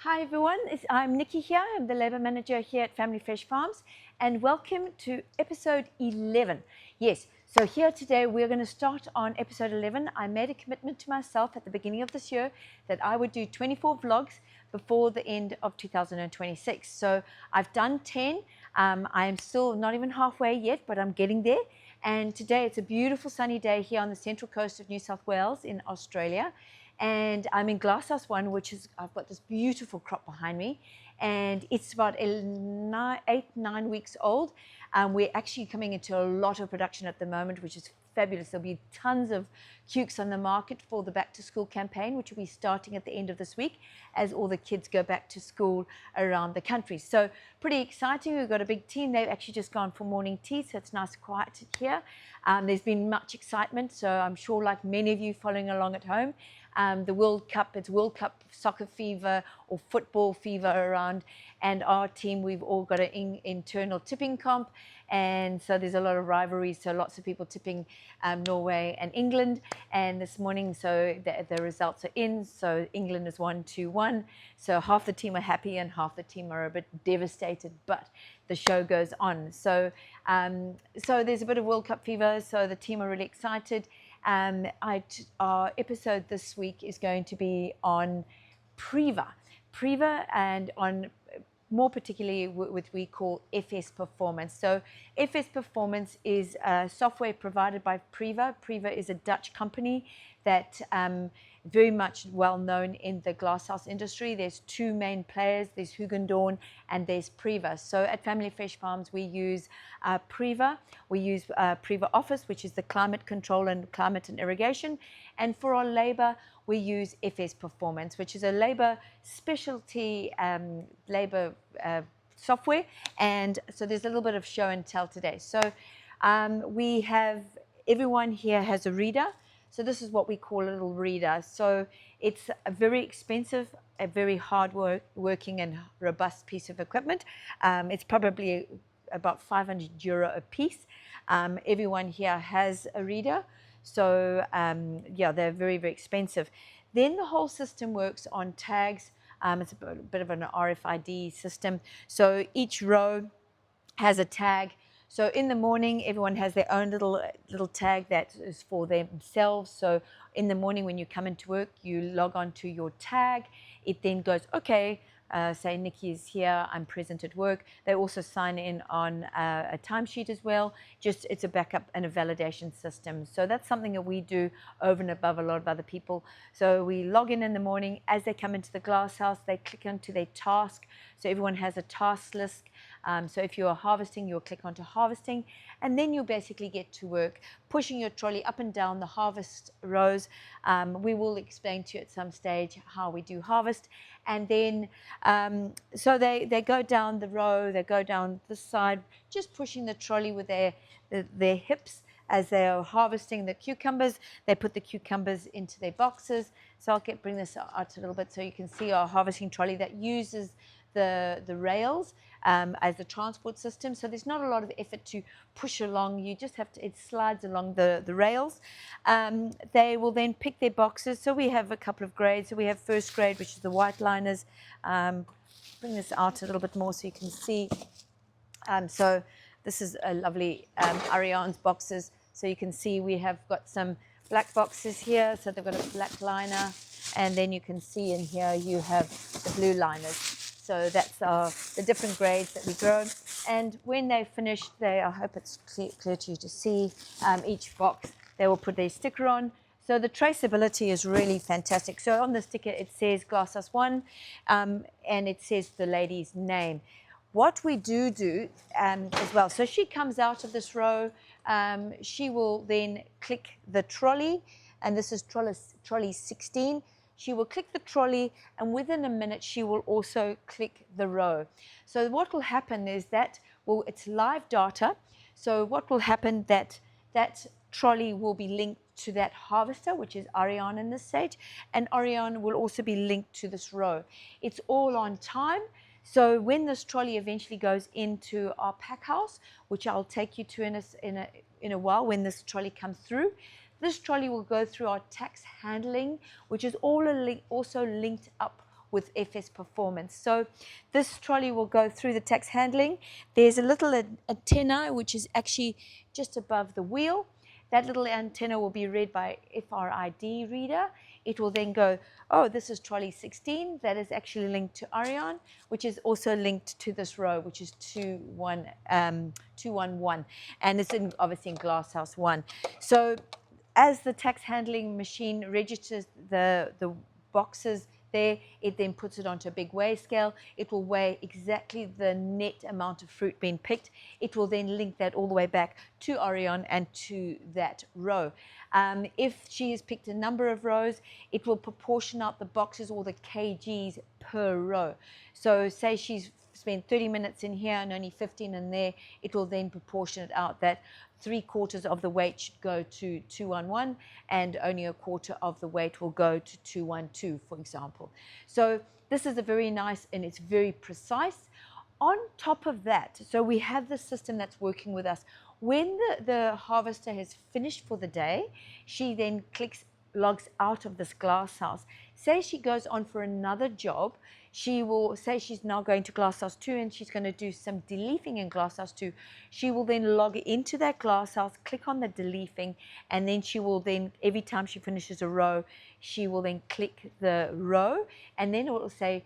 Hi everyone, I'm Nikki here. I'm the Labour Manager here at Family Fresh Farms, and welcome to episode 11. Yes, so here today we're going to start on episode 11. I made a commitment to myself at the beginning of this year that I would do 24 vlogs before the end of 2026. So I've done 10. I am still not even halfway yet, but I'm getting there. And today it's a beautiful sunny day here on the central coast of New South Wales in Australia. And I'm in glasshouse 1, which is, I've got this beautiful crop behind me, and it's about 8-9 weeks old. We're actually coming into a lot of production at the moment, which is fabulous. There'll be tons of cukes on the market for the back to school campaign, which will be starting at the end of this week as all the kids go back to school around the country. So pretty exciting. We've got a big team. They've actually just gone for morning tea, so it's nice and quiet here. There's been much excitement, so I'm sure like many of you following along at home, the World Cup, it's World Cup soccer fever or football fever around, and our team, we've all got an internal tipping comp, and so there's a lot of rivalries, so lots of people tipping Norway and England, and this morning, so the results are in, so England is 1-1, so half the team are happy and half the team are a bit devastated, but the show goes on. So, so there's a bit of World Cup fever, so the team are really excited. Our episode this week is going to be on Priva, and on more particularly with we call FS Performance. So FS Performance is software provided by Priva. Priva is a Dutch company that very much well known in the glasshouse industry. There's two main players. There's Hugendorn and there's Priva. So at Family Fresh Farms, we use Priva. We use Priva Office, which is the climate control and climate and irrigation. And for our labor, we use FS Performance, which is a labor specialty labor software. And so there's a little bit of show and tell today. So we have, everyone here has a reader. So this is what we call a little reader. So it's a very expensive, a very hard working and robust piece of equipment. It's probably about €500 a piece. Everyone here has a reader. So yeah, they're very, very expensive. Then the whole system works on tags. It's a bit of an RFID system. So each row has a tag. So in the morning, everyone has their own little tag that is for themselves. So in the morning when you come into work, you log on to your tag. It then goes, okay, say Nikki is here, I'm present at work. They also sign in on a timesheet as well. Just it's a backup and a validation system. So that's something that we do over and above a lot of other people. So we log in the morning. As they come into the glass house, they click onto their task. So everyone has a task list. So if you are harvesting, you'll click onto harvesting, and then you'll basically get to work pushing your trolley up and down the harvest rows. We will explain to you at some stage how we do harvest. And then, so they go down the row, they go down the side, just pushing the trolley with their hips as they are harvesting the cucumbers. They put the cucumbers into their boxes. So I'll bring this out a little bit so you can see our harvesting trolley that uses the rails as the transport system. So there's not a lot of effort to push along. You just have to, it slides along the rails. They will then pick their boxes. So we have a couple of grades. So we have first grade, which is the white liners. Bring this out a little bit more so you can see. So this is a lovely Ariane's boxes. So you can see we have got some black boxes here. So they've got a black liner. And then you can see in here you have the blue liners. So that's the different grades that we grow. And when they're finished, I hope it's clear to you to see each box, they will put their sticker on. So the traceability is really fantastic. So on the sticker, it says Glasshouse 1, and it says the lady's name. What we do as well, so she comes out of this row, she will then click the trolley, and this is trolley 16. She will click the trolley, and within a minute, she will also click the row. So what will happen is that, well, it's live data. So what will happen that trolley will be linked to that harvester, which is Ariane in this stage, and Ariane will also be linked to this row. It's all on time. So when this trolley eventually goes into our pack house, which I'll take you to in a while when this trolley comes through, this trolley will go through our tax handling, which is also linked up with FS Performance. So this trolley will go through the tax handling. There's a little antenna which is actually just above the wheel. That little antenna will be read by FRID reader. It will then go, oh, this is trolley 16. That is actually linked to Arion, which is also linked to this row, which is 211. And it's obviously in glasshouse 1. So as the tax handling machine registers the boxes there, it then puts it onto a big weigh scale. It will weigh exactly the net amount of fruit being picked. It will then link that all the way back to Orion and to that row. If she has picked a number of rows, it will proportion out the boxes or the kgs per row. So say she's spent 30 minutes in here and only 15 in there, it will then proportion it out that 3/4 of the weight should go to 211 and only 1/4 of the weight will go to 212, for example. So this is a very nice and it's very precise. On top of that, so we have the system that's working with us. When the harvester has finished for the day, she then logs out of this glass house. Say she goes on for another job, she will say she's now going to glasshouse 2 and she's going to do some deleafing in glasshouse 2. She will then log into that glasshouse, click on the deleafing, and then she will then, every time she finishes a row, she will then click the row, and then it will say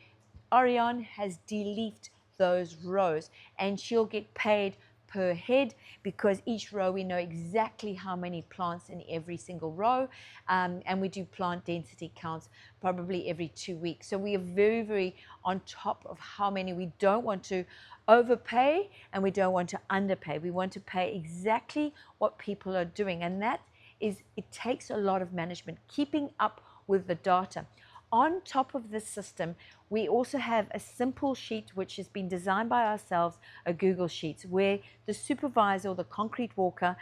Orion has deleafed those rows, and she'll get paid per head, because each row we know exactly how many plants in every single row, and we do plant density counts probably every 2 weeks. So we are very, very on top of how many. We don't want to overpay and we don't want to underpay. We want to pay exactly what people are doing, and that is, it takes a lot of management, keeping up with the data. On top of this system, we also have a simple sheet which has been designed by ourselves, a Google Sheets, where the supervisor or the concrete walker,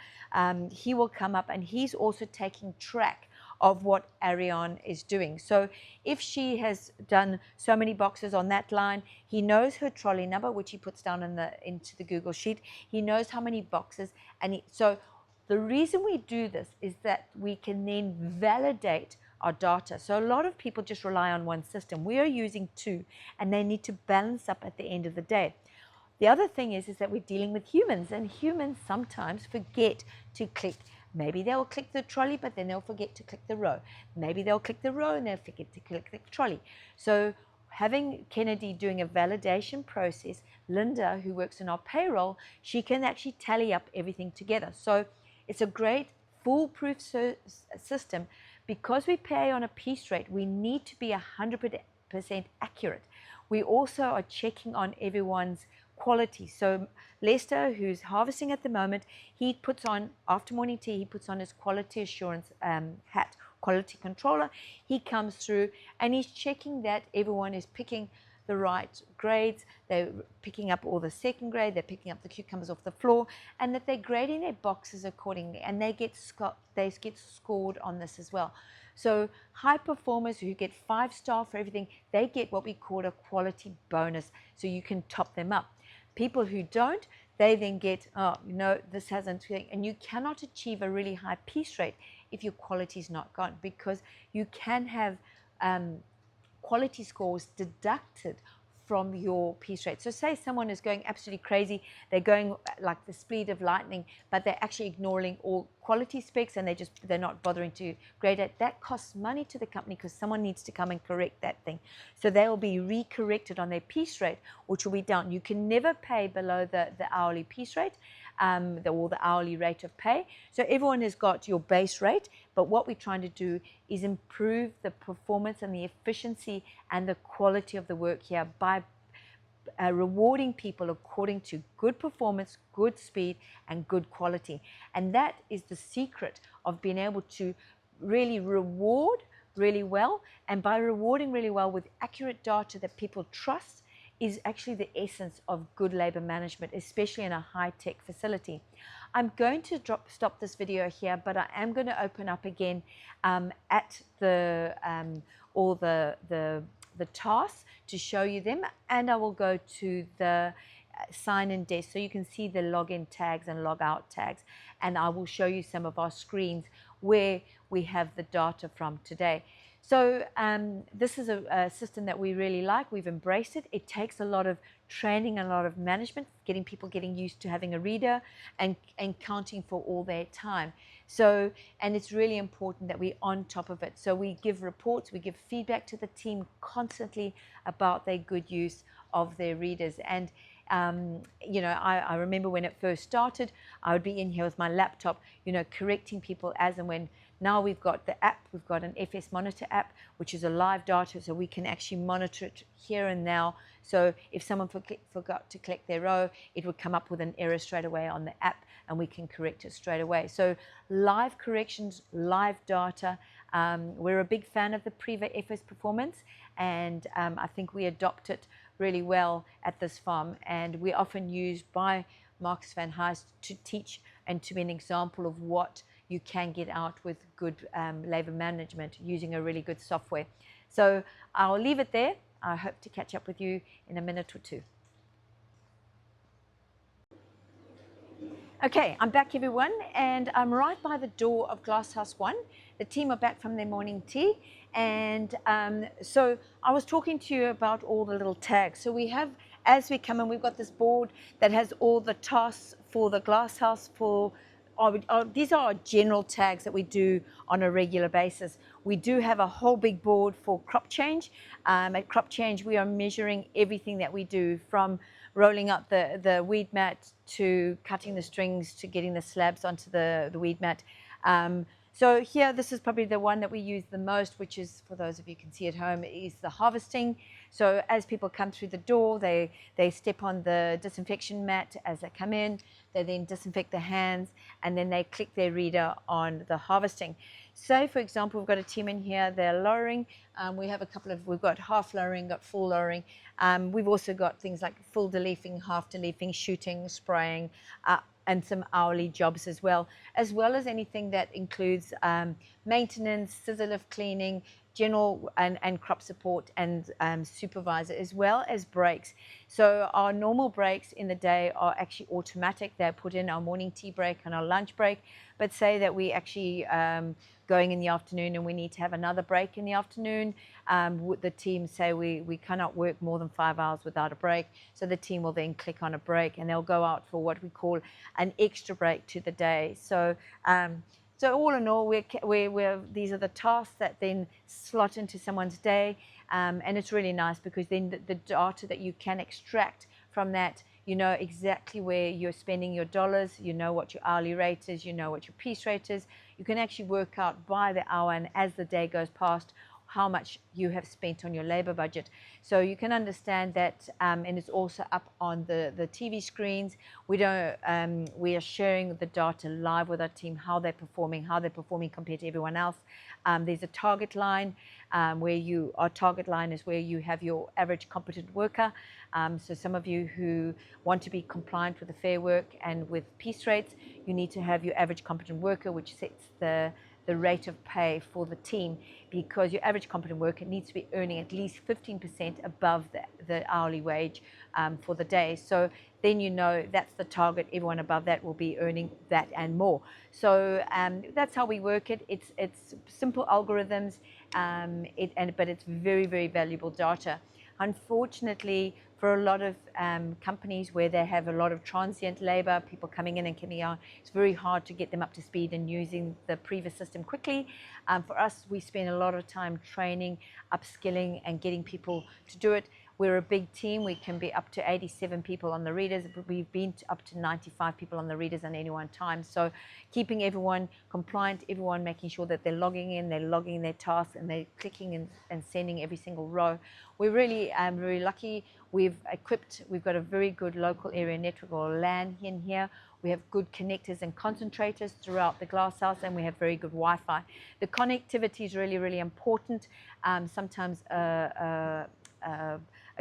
he will come up and he's also taking track of what Arion is doing. So if she has done so many boxes on that line, he knows her trolley number, which he puts down into the Google Sheet. He knows how many boxes, and so the reason we do this is that we can then validate our data. So a lot of people just rely on one system. We are using 2, and they need to balance up at the end of the day. The other thing is that we're dealing with humans, and humans sometimes forget to click. Maybe they'll click the trolley, but then they'll forget to click the row. Maybe they'll click the row and they'll forget to click the trolley. So having Kennedy doing a validation process, Linda, who works in our payroll, she can actually tally up everything together. So it's a great foolproof system. Because we pay on a piece rate, we need to be 100% accurate. We also are checking on everyone's quality. So Lester, who's harvesting at the moment, he puts on, after morning tea, he puts on his quality assurance hat, quality controller. He comes through and he's checking that everyone is picking the right grades, they're picking up all the second grade, they're picking up the cucumbers off the floor, and that they're grading their boxes accordingly, and they get scored on this as well. So high performers who get 5-star for everything, they get what we call a quality bonus, so you can top them up. People who don't, they then get, oh, no, this hasn't, and you cannot achieve a really high piece rate if your quality is not gone, because you can have quality scores deducted from your piece rate. So say someone is going absolutely crazy, they're going like the speed of lightning, but they're actually ignoring all quality specs and they're not bothering to grade it. That costs money to the company because someone needs to come and correct that thing. So they will be re-corrected on their piece rate, which will be down. You can never pay below the hourly piece rate, or the hourly rate of pay. So everyone has got your base rate, but what we're trying to do is improve the performance and the efficiency and the quality of the work here by rewarding people according to good performance, good speed, and good quality. And that is the secret of being able to really reward really well. And by rewarding really well with accurate data that people trust is actually the essence of good labor management, especially in a high-tech facility. I'm going to stop this video here, but I am going to open up again at all the tasks to show you them, and I will go to the sign-in desk so you can see the login tags and log-out tags, and I will show you some of our screens where we have the data from today. So this is a system that we really like. We've embraced it. It takes a lot of training, a lot of management, getting people getting used to having a reader and counting for all their time. So, and it's really important that we're on top of it. So we give reports, we give feedback to the team constantly about their good use of their readers. And you know, I remember when it first started, I would be in here with my laptop, you know, correcting people as and when. Now we've got the app, we've got an FS Monitor app, which is a live data, so we can actually monitor it here and now. So if someone forgot to click their row, it would come up with an error straight away on the app, and we can correct it straight away. So live corrections, live data. We're a big fan of the Priva FS Performance, and I think we adopt it really well at this farm, and we're often used by Marcus van Heist to teach and to be an example of what you can get out with good labor management using a really good software. So I'll leave it there. I hope to catch up with you in a minute or two. Okay, I'm back everyone, and I'm right by the door of Glasshouse 1. The team are back from their morning tea, and so I was talking to you about all the little tags. So we have, as we come in, we've got this board that has all the tasks for the Glasshouse for these are our general tags that we do on a regular basis. We do have a whole big board for crop change. At crop change, we are measuring everything that we do, from rolling up the weed mat to cutting the strings to getting the slabs onto the weed mat. So here, this is probably the one that we use the most, which is, for those of you who can see at home, is the harvesting. So as people come through the door, they step on the disinfection mat as they come in. They then disinfect their hands, and then they click their reader on the harvesting. Say, for example, we've got a team in here, they're lowering. We have a couple of, we've got half lowering, got full lowering. We've also got things like full deleafing, half deleafing, shooting, spraying, and some hourly jobs as well as anything that includes maintenance, scissor lift cleaning, general and crop support, and supervisor, as well as breaks. So our normal breaks in the day are actually automatic. They're put in our morning tea break and our lunch break. But say that we actually going in the afternoon and we need to have another break in the afternoon, the team say we cannot work more than 5 hours without a break. So the team will then click on a break, and they'll go out for what we call an extra break to the day. So so all in all, these are the tasks that then slot into someone's day, and it's really nice because then the data that you can extract from that, you know exactly where you're spending your dollars, you know what your hourly rate is, you know what your piece rate is. You can actually work out by the hour and as the day goes past how much you have spent on your labor budget. So you can understand that, and it's also up on the TV screens. We are sharing the data live with our team, how they're performing compared to everyone else. There's a target line our target line is where you have your average competent worker. So some of you who want to be compliant with the Fair Work and with piece rates, you need to have your average competent worker, which sets the rate of pay for the team, because your average competent worker needs to be earning at least 15% above the hourly wage for the day. So then you know that's the target. Everyone above that will be earning that and more. So that's how we work it. It's simple algorithms, but it's very, very valuable data. Unfortunately, for a lot of companies where they have a lot of transient labor, people coming in and coming out, it's very hard to get them up to speed and using the previous system quickly. For us, we spend a lot of time training, upskilling, and getting people to do it. We're a big team. We can be up to 87 people on the readers. We've been up to 95 people on the readers at any one time. So keeping everyone compliant, everyone making sure that they're logging in their tasks, and they're clicking and sending every single row. We're really very lucky. We've got a very good local area network, or LAN, in here. We have good connectors and concentrators throughout the glasshouse, and we have very good Wi-Fi. The connectivity is really, really important. Sometimes a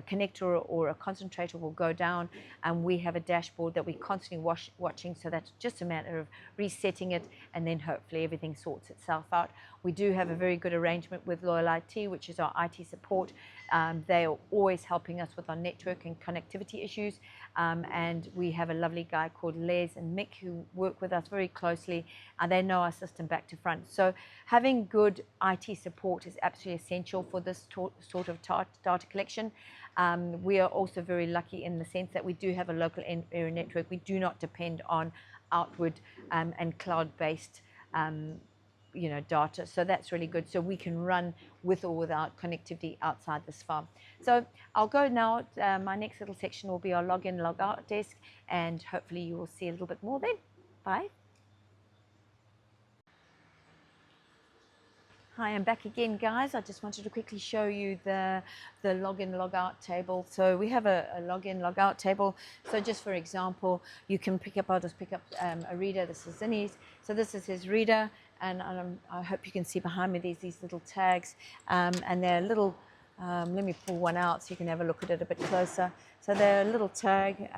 connector or a concentrator will go down, and we have a dashboard that we're constantly watching, so that's just a matter of resetting it, and then hopefully everything sorts itself out. We do have a very good arrangement with Loyal IT, which is our IT support. They are always helping us with our network and connectivity issues. And we have a lovely guy called Les and Mick who work with us very closely, and they know our system back to front. So having good IT support is absolutely essential for this sort of data collection. We are also very lucky in the sense that we do have a local area network. We do not depend on outward and cloud-based data, so that's really good. So we can run with or without connectivity outside this farm. So I'll go now. My next little section will be our login, log out desk, and hopefully you will see a little bit more then. Bye. Hi, I'm back again, guys. I just wanted to quickly show you the login, log out table. So we have a login, log out table. So just for example, you can pick up, I'll just pick up a reader. This is Zinni's. So this is his reader, and I hope you can see behind me these little tags, and they're little, let me pull one out so you can have a look at it a bit closer. So they're a little tag.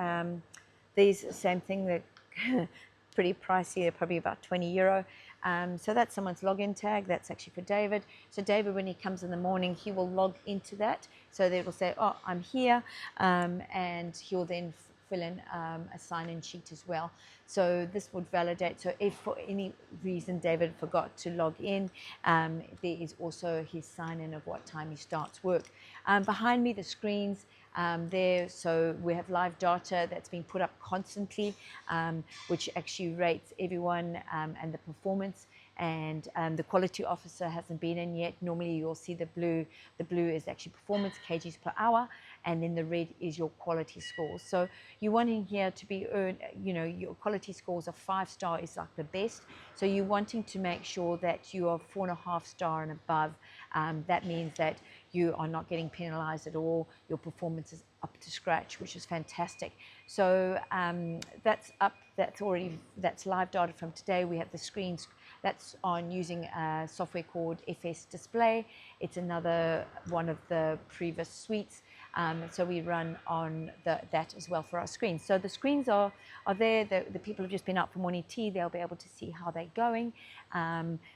These, same thing, they're pretty pricey. They're probably about €20. So that's someone's login tag. That's actually for David. So David, when he comes in the morning, he will log into that. So they will say, oh, I'm here, and he'll then fill in a sign-in sheet as well. So this would validate. So if for any reason David forgot to log in, there is also his sign-in of what time he starts work. Behind me, the screens there, so we have live data that's been put up constantly, which actually rates everyone and the performance. And the quality officer hasn't been in yet. Normally you'll see the blue. The blue is actually performance, kgs per hour, and then the red is your quality scores. So you want in here to be earned, your quality scores of 5-star is like the best. So you're wanting to make sure that you are 4.5 star and above. That means that you are not getting penalized at all. Your performance is up to scratch, which is fantastic. So that's up. That's live data from today. We have the screens. That's on using a software called FS Display. It's another one of the previous suites. So we run on that as well for our screens. So the screens are there. The people have just been out for morning tea. They'll be able to see how they're going.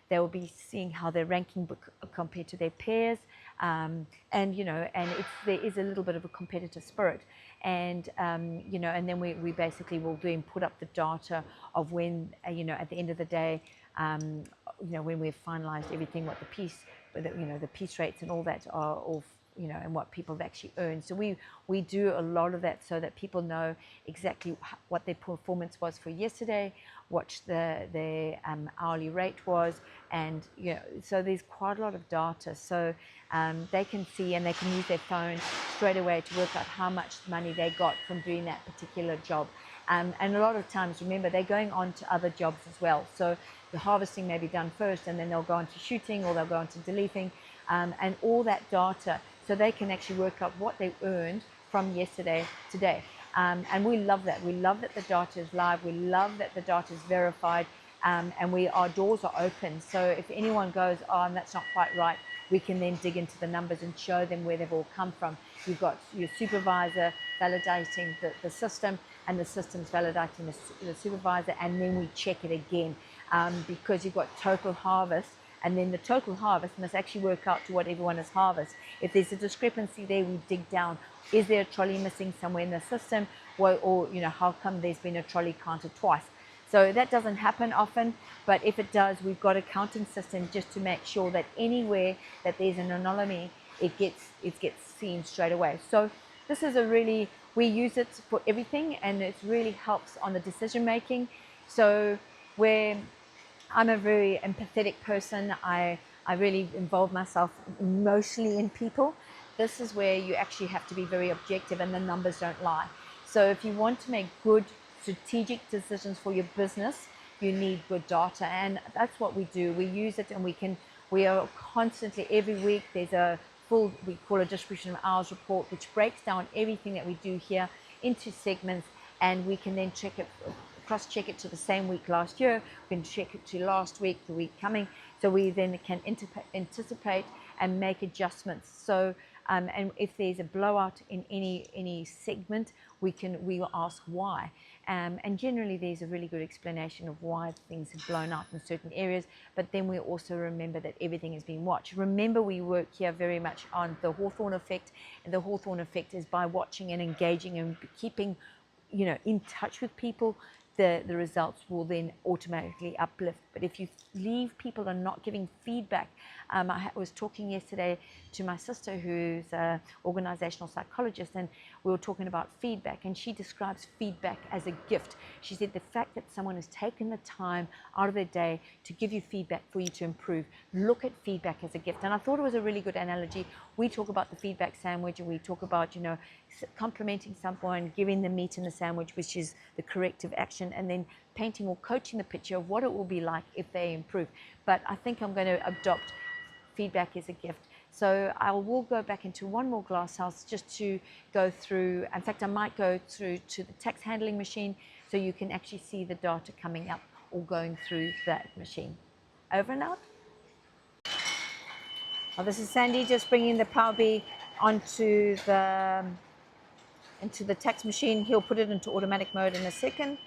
They will be seeing how they're ranking compared to their peers. And there is a little bit of a competitive spirit. And and then we basically will then put up the data of when at the end of the day, when we've finalized everything, what the piece rates and all that are all, and what people have actually earned. So we do a lot of that so that people know exactly what their performance was for yesterday, what their hourly rate was, and so there's quite a lot of data. So they can see and they can use their phone straight away to work out how much money they got from doing that particular job. And a lot of times, remember, they're going on to other jobs as well. So the harvesting may be done first, and then they'll go on to shooting, or they'll go on to deleting, and all that data, so they can actually work out what they earned from yesterday today. And we love that. We love that the data is live. We love that the data is verified, and our doors are open. So if anyone goes, oh, that's not quite right, we can then dig into the numbers and show them where they've all come from. You've got your supervisor validating the system, and the system's validating the supervisor, and then we check it again, because you've got total harvest, and then the total harvest must actually work out to what everyone has harvested. If there's a discrepancy there, we dig down. Is there a trolley missing somewhere in the system? Or how come there's been a trolley counted twice? So that doesn't happen often, but if it does, we've got a counting system just to make sure that anywhere that there's an anomaly, it gets seen straight away. So this is we use it for everything, and it really helps on the decision making. So where I'm a very empathetic person, I really involve myself emotionally in people. This is where you actually have to be very objective, and the numbers don't lie. So if you want to make good strategic decisions for your business, you need good data, and that's what we do. We use it, and we are constantly, every week, there's a full, we call a distribution of hours report, which breaks down everything that we do here into segments, and we can then cross-check it to the same week last year. We can check it to last week, the week coming, so we then can anticipate and make adjustments. So and if there's a blowout in any segment, we will ask why. And generally there's a really good explanation of why things have blown out in certain areas, but then we also remember that everything is being watched. Remember, we work here very much on the Hawthorne effect, and the Hawthorne effect is by watching and engaging and keeping, you know, in touch with people, the results will then automatically uplift. But if you leave people and not giving feedback, I was talking yesterday to my sister who's an organizational psychologist, and we were talking about feedback, and she describes feedback as a gift. She said the fact that someone has taken the time out of their day to give you feedback for you to improve, look at feedback as a gift. And I thought it was a really good analogy. We talk about the feedback sandwich, and we talk about, you know, complimenting someone, giving the meat in the sandwich, which is the corrective action, and then painting or coaching the picture of what it will be like if they improve. But I think I'm going to adopt feedback as a gift. So I will go back into one more glass house just to go through. In fact, I might go through to the tax handling machine so you can actually see the data coming up or going through that machine. Over and out. Oh, this is Sandy just bringing the Power B onto into the tax machine. He'll put it into automatic mode in a second.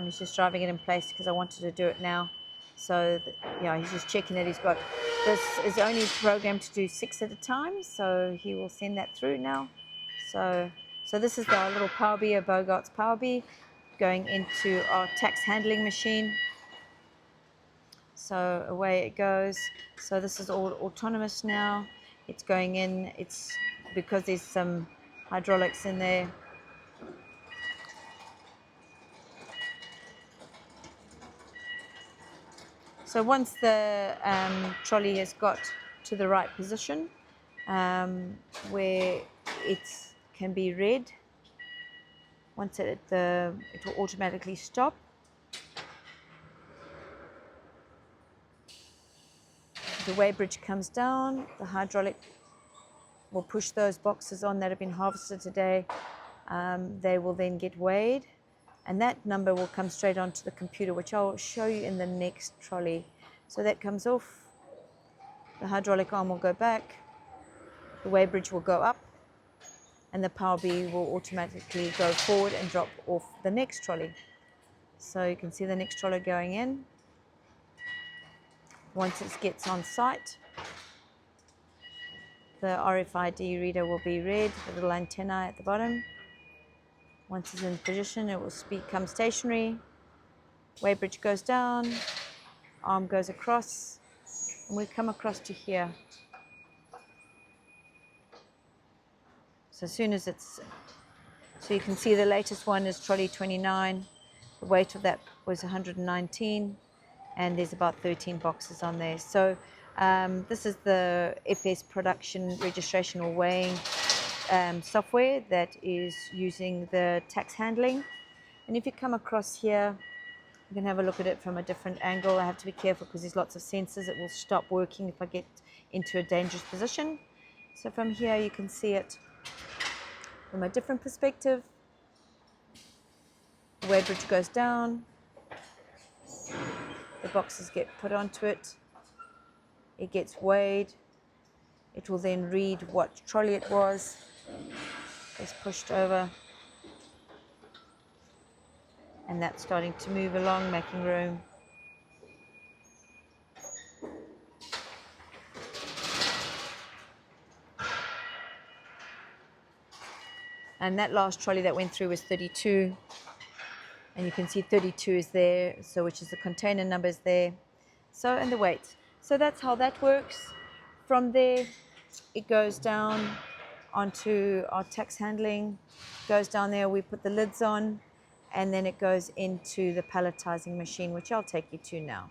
He's just driving it in place because I wanted to do it now. So yeah, he's just checking that he's got. This is only programmed to do 6 at a time, so he will send that through now. So this is our little Power B, a Bogart's Power B, going into our tax handling machine. So away it goes. So this is all autonomous now. It's going in. It's because there's some hydraulics in there. So once the trolley has got to the right position, where it can be read, once it will automatically stop. The weighbridge comes down, the hydraulic will push those boxes on that have been harvested today. They will then get weighed, and that number will come straight onto the computer, which I'll show you in the next trolley. So that comes off, the hydraulic arm will go back, the weighbridge will go up, and the Power B will automatically go forward and drop off the next trolley. So you can see the next trolley going in. Once it gets on site, the RFID reader will be read, the little antenna at the bottom. Once it's in position, it will become stationary. Weighbridge goes down, arm goes across, and we come across to here. So as soon as so you can see the latest one is trolley 29. The weight of that was 119, and there's about 13 boxes on there. So this is the FS production registration or weighing software that is using the tax handling. And if you come across here, you can have a look at it from a different angle. I have to be careful because there's lots of sensors. It will stop working if I get into a dangerous position. So from here you can see it from a different perspective. The weighbridge goes down, the boxes get put onto it, it gets weighed, it will then read what trolley it was, it's pushed over, and that's starting to move along, making room. And that last trolley that went through was 32. And you can see 32 is there, so which is the container numbers there. So, and the weight. So that's how that works. From there, it goes down onto our tax handling. Goes down there, we put the lids on, and then it goes into the palletizing machine, which I'll take you to now.